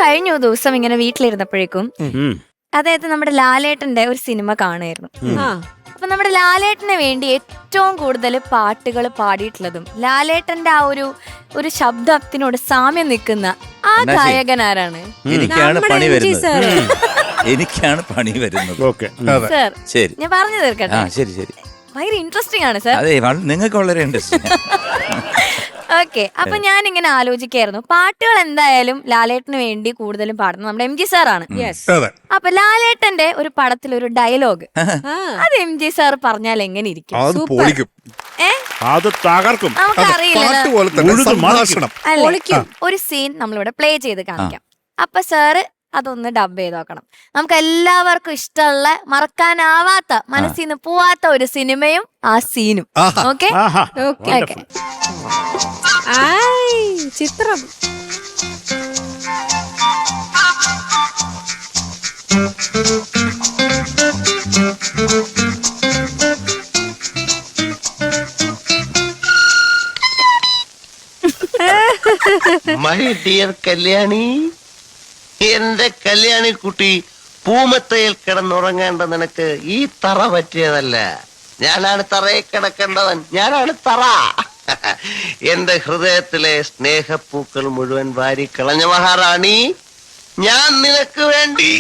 കഴിഞ്ഞ ദിവസം ഇങ്ങനെ വീട്ടിലിരുന്നപ്പോഴേക്കും അതായത് നമ്മുടെ ലാലേട്ടന്റെ ഒരു സിനിമ കാണുമായിരുന്നു. അപ്പൊ നമ്മുടെ ലാലേട്ടന് വേണ്ടി ഏറ്റവും കൂടുതൽ പാട്ടുകൾ പാടിയിട്ടുള്ളതും ലാലേട്ടന്റെ ആ ഒരു ശബ്ദത്തിനോട് സാമ്യം നിൽക്കുന്ന ആ ഗായകൻ ആരാണ്? എനിക്കാണ് പണി വരുന്നത്. സാർ ഞാൻ പറഞ്ഞു തീർക്കട്ടെ. ഭയങ്കര ഇൻട്രസ്റ്റിംഗ് ആണ് സാർ. അതെ, നിങ്ങൾക്ക് വളരെ ഇൻട്രസ്റ്റിംഗ്. ഓക്കെ, അപ്പൊ ഞാൻ ഇങ്ങനെ ആലോചിക്കായിരുന്നു, പാട്ടുകൾ എന്തായാലും ലാലേട്ടന് വേണ്ടി കൂടുതലും പാടുന്നത് നമ്മുടെ MG സാറാണ്. അപ്പൊ ലാലേട്ടന്റെ ഒരു പടത്തിൽ ഒരു ഡയലോഗ് അത് MG സാർ പറഞ്ഞാൽ എങ്ങനെ ഇരിക്കും? നമുക്കറിയില്ല. ഒരു സീൻ നമ്മളിവിടെ പ്ലേ ചെയ്ത് കാണിക്കാം. അപ്പൊ സാറ് അതൊന്ന് ഡബ് ചെയ്ത് നോക്കണം. നമുക്ക് എല്ലാവർക്കും ഇഷ്ടമുള്ള മറക്കാനാവാത്ത മനസ്സിൽ നിന്ന് പോവാത്ത ഒരു സിനിമയും ആ സീനും. Okay okay. ചിത്രം മൈ ഡിയർ കല്യാണി, എന്റെ കല്യാണി കുട്ടി, പൂമത്തയിൽ കിടന്നുറങ്ങേണ്ട നിനക്ക് ഈ തറ പറ്റിയതല്ല. ഞാനാണ് തറയിൽ കിടക്കേണ്ടവൻ, ഞാനാണ് തറ. എന്റെ ഹൃദയത്തിലെ സ്നേഹപ്പൂക്കൾ മുഴുവൻ വാരി കളഞ്ഞ മഹാറാണി, ഞാൻ നിനക്ക് വേണ്ടി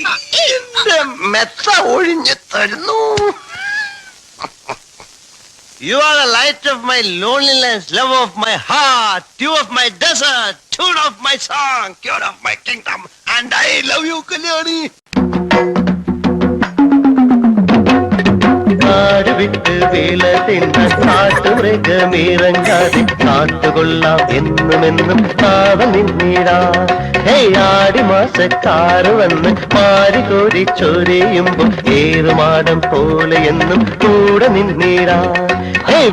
എന്റെ മെത്ത ഒഴിഞ്ഞു തരുന്നു. You are the light of my loneliness, love of my heart, dew of my desert, tune of my song, cure of my kingdom, and I love you, Kalyani. കാട് വിട്ട് വേല തിന്ന കാട്ടുമൃഗമിറങ്ങാതെ കാത്തുകൊള്ളാം എന്നുമെന്നും കാവൽ നിന്നിടാ. ആടി മാസക്കാറ് വന്ന് മാരികോരി ചൊരിയുമ്പോ ഏറുമാടം പോലെ എന്നും കൂടെ നിന്നിടാ.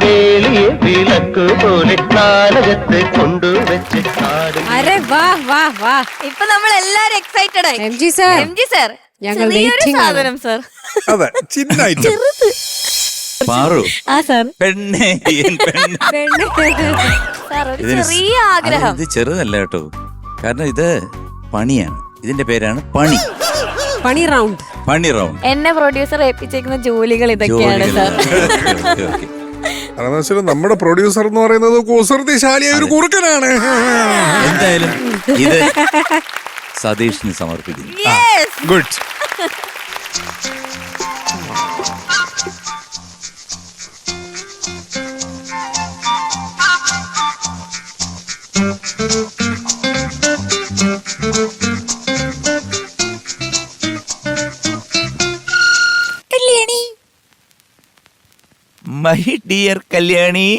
വേളിയെ വിളക്ക് പോലെ നാലകത്ത് കൊണ്ടുവച്ച് കാടും. ഇപ്പൊ നമ്മൾ എല്ലാരും എക്സൈറ്റഡ് ആയി. MG സാർ ഞങ്ങൾ സാധനം സാർ. അതെ, ചിന്ന ഐറ്റം. ചെറിയ ആഗ്രഹം. ഇത് ചെറുതല്ല കേട്ടോ, കാരണം ഇത് പണിയാണ്. ഇതിന്റെ പേരാണ് പണി റൗണ്ട്. എന്നെ പ്രൊഡ്യൂസർ ഏൽപ്പിച്ചേക്കുന്ന ജോലികൾ ഇതൊക്കെയാണ് സാർ. നമ്മുടെ പ്രൊഡ്യൂസർ എന്ന് പറയുന്നത് കുസൃതിശാലിയായ ഒരു കുറുക്കനാണ്. എന്തായാലും ഇത് സതീഷിന് സമർപ്പിക്കുന്നു. ഗുഡ്. മൈ ഡിയർ കല്യാണി,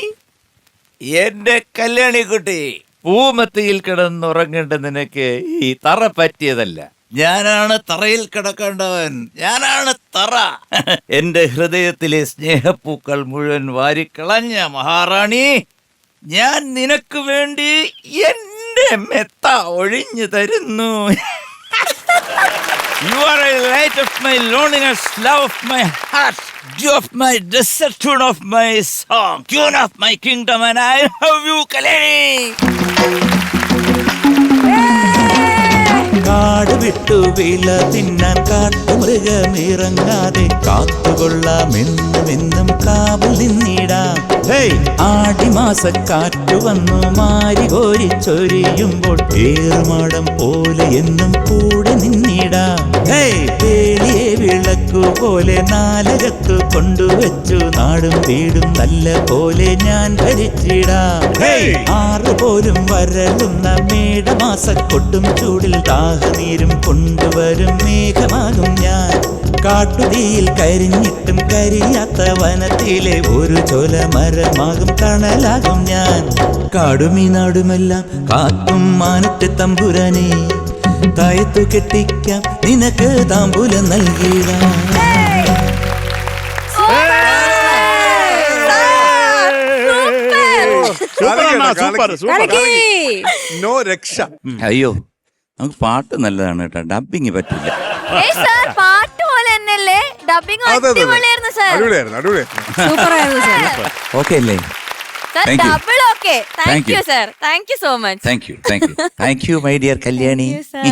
എന്റെ കല്യാണി കുട്ടി, പൂമത്തിയിൽ കിടന്നുറങ്ങേണ്ട നിനക്ക് ഈ തറ പറ്റിയതല്ല. ഞാനാണ് തറയിൽ കിടക്കേണ്ടവൻ, ഞാനാണ് തറ. എന്റെ ഹൃദയത്തിലെ സ്നേഹപ്പൂക്കൾ മുഴുവൻ വാരിക്കളഞ്ഞ മഹാറാണി, ഞാൻ നിനക്ക് വേണ്ടി എന്റെ മെത്ത ഒഴിഞ്ഞു തരുന്നു. You are a light of my loneliness, love of my heart, dew of my desert, tune of my song, tune of my kingdom, and I love you, Kalyani. കാട് വിട്ടു വില തിന്നാൻ കാട്ടുമൃഗമിറങ്ങാതെ കാത്തുകൊള്ളാമെന്നും കാവൽ നിന്നിടാം. ആടിമാസക്കാറ്റു വന്നു മാരി കോരി ചൊരിയുമ്പോൾ ഏറുമാടം പോലെ എന്നും കൂടെ നിന്നിടാം. വേളിയെ വിളക്കു പോലെ നാലകത്തു കൊണ്ടുവച്ചു നാടും വീടും നല്ല പോലെ ഞാൻ ഭരിച്ചിടാം. ആറുപോലും വരളുന്ന മേടമാസക്കൊട്ടും ചൂടിൽ ദാഹനീരും കൊണ്ടുവരും മേഘമാകും ഞാൻ. കാട്ടുതീയിൽ കരിഞ്ഞിട്ടും കരിയാത്ത വനത്തിലെ ഒരു ചോല മരമാകും തണലാകും ഞാൻ. കാടുമീ നാടുമെല്ലാം കാത്തും മാനത്തെ തമ്പുരാനെ, തായത്തു കെട്ടിക്കാം നിനക്ക് താമ്പൂലം നൽകിടാം. നോ രക്ഷ. അയ്യോ, നമുക്ക് പാട്ട് നല്ലതാണ് കേട്ടോ, ഡബിങ് പറ്റില്ല. പാട്ട് പോലെ തന്നെയല്ലേ ഡബിങ്? അടിപൊളിയായിരുന്നു. ഓക്കെ അല്ലേ? Sir Thank you. Double okay Thank thank you. You sir thank you so much thank you my dear Kalyani sir